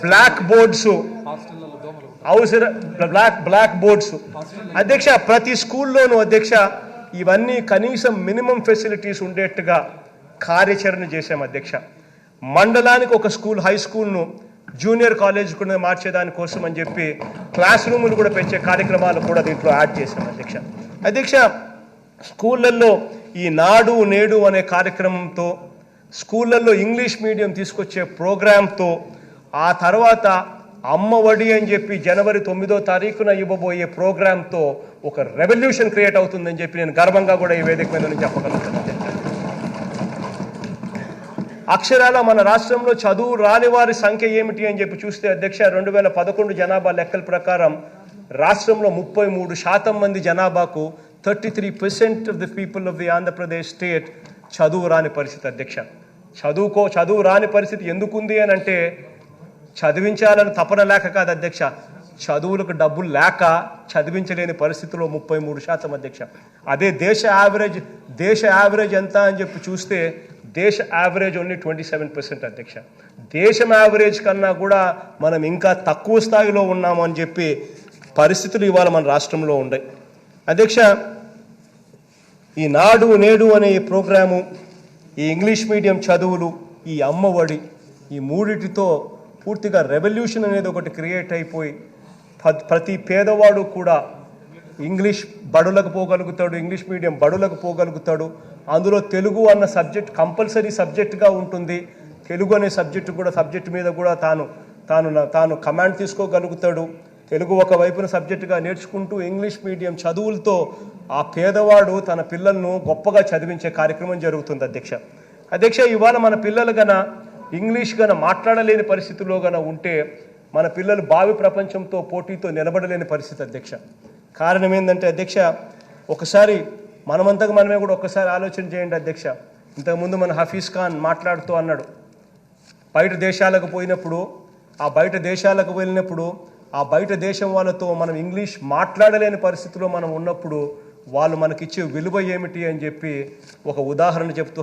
Black boards అవసరం, black boards అధ్యక్ష ప్రతి స్కూల్లోనూ అధ్యక్ష ఇవన్నీ కనీసం మినిమం ఫెసిలిటీస్ ఉండేట్టుగా కార్యాచరణ చేశాం అధ్యక్ష. మండలానికి ఒక స్కూల్, హై స్కూల్ను జూనియర్ కాలేజ్ కూడా మార్చేదానికోసం అని చెప్పి క్లాస్ రూములు కూడా పెంచే కార్యక్రమాలు కూడా దీంట్లో యాడ్ చేశాం అధ్యక్ష. అధ్యక్ష స్కూళ్ళల్లో ఈ నాడు నేడు అనే కార్యక్రమంతో, స్కూళ్ళల్లో ఇంగ్లీష్ మీడియం తీసుకొచ్చే ప్రోగ్రాంతో, ఆ తర్వాత అమ్మ ఒడి అని చెప్పి జనవరి 9వ తారీఖున ఇవ్వబోయే ప్రోగ్రాంతో ఒక రెవల్యూషన్ క్రియేట్ అవుతుందని చెప్పి నేను గర్వంగా కూడా ఈ వేదిక మీద నుంచి చెప్పగలుగుతాను. అక్షరాల మన రాష్ట్రంలో చదువు రాని వారి సంఖ్య ఏమిటి అని చెప్పి చూస్తే అధ్యక్ష 2011 జనాభా లెక్కల ప్రకారం రాష్ట్రంలో 33% మంది జనాభాకు 33% of the people of the Andhra Pradesh state చదువు రాని పరిస్థితి అధ్యక్ష. చదువు రాని పరిస్థితి ఎందుకుంది అని అంటే చదివించాలని తపన లేక కాదు అధ్యక్ష, చదువులకు డబ్బులు లేక చదివించలేని పరిస్థితిలో 33% అధ్యక్ష. అదే దేశ యావరేజ్ ఎంత అని చెప్పి చూస్తే దేశ యావరేజ్ ఓన్లీ 27% అధ్యక్ష. దేశం యావరేజ్ కన్నా కూడా మనం ఇంకా తక్కువ స్థాయిలో ఉన్నాము అని చెప్పి పరిస్థితులు ఇవాళ మన రాష్ట్రంలో ఉన్నాయి అధ్యక్ష. ఈ నాడు నేడు అనే ఈ ప్రోగ్రాము, ఈ ఇంగ్లీష్ మీడియం చదువులు, ఈ అమ్మ ఒడి, ఈ మూడిటితో పూర్తిగా రెవల్యూషన్ అనేది ఒకటి క్రియేట్ అయిపోయి ప్రతి పేదవాడు కూడా ఇంగ్లీష్ బడులకు పోగలుగుతాడు, ఇంగ్లీష్ మీడియం బడులకు పోగలుగుతాడు. అందులో తెలుగు అన్న సబ్జెక్ట్ కంపల్సరీ సబ్జెక్ట్గా ఉంటుంది. తెలుగు అనే సబ్జెక్టు మీద కూడా తాను కమాండ్ తీసుకోగలుగుతాడు. తెలుగు ఒకవైపున సబ్జెక్టుగా నేర్చుకుంటూ ఇంగ్లీష్ మీడియం చదువులతో ఆ పేదవాడు తన పిల్లలను గొప్పగా చదివించే కార్యక్రమం జరుగుతుంది అధ్యక్ష. ఇవాళ మన పిల్లలు ఇంగ్లీష్ మాట్లాడలేని పరిస్థితుల్లో ఉంటే మన పిల్లలు భావి ప్రపంచంతో పోటీతో నిలబడలేని పరిస్థితి అధ్యక్ష. కారణం ఏంటంటే అధ్యక్ష, ఒకసారి మనమే కూడా ఒక్కసారి ఆలోచన చేయండి అధ్యక్ష. ఇంతకుముందు మన హఫీజ్ ఖాన్ మాట్లాడుతూ అన్నాడు, బయట దేశాలకు పోయినప్పుడు, ఆ బయట దేశాలకు వెళ్ళినప్పుడు ఆ బయట దేశం వాళ్ళతో మనం ఇంగ్లీష్ మాట్లాడలేని పరిస్థితిలో మనం ఉన్నప్పుడు వాళ్ళు మనకిచ్చే విలువ ఏమిటి అని చెప్పి ఒక ఉదాహరణ చెప్తూ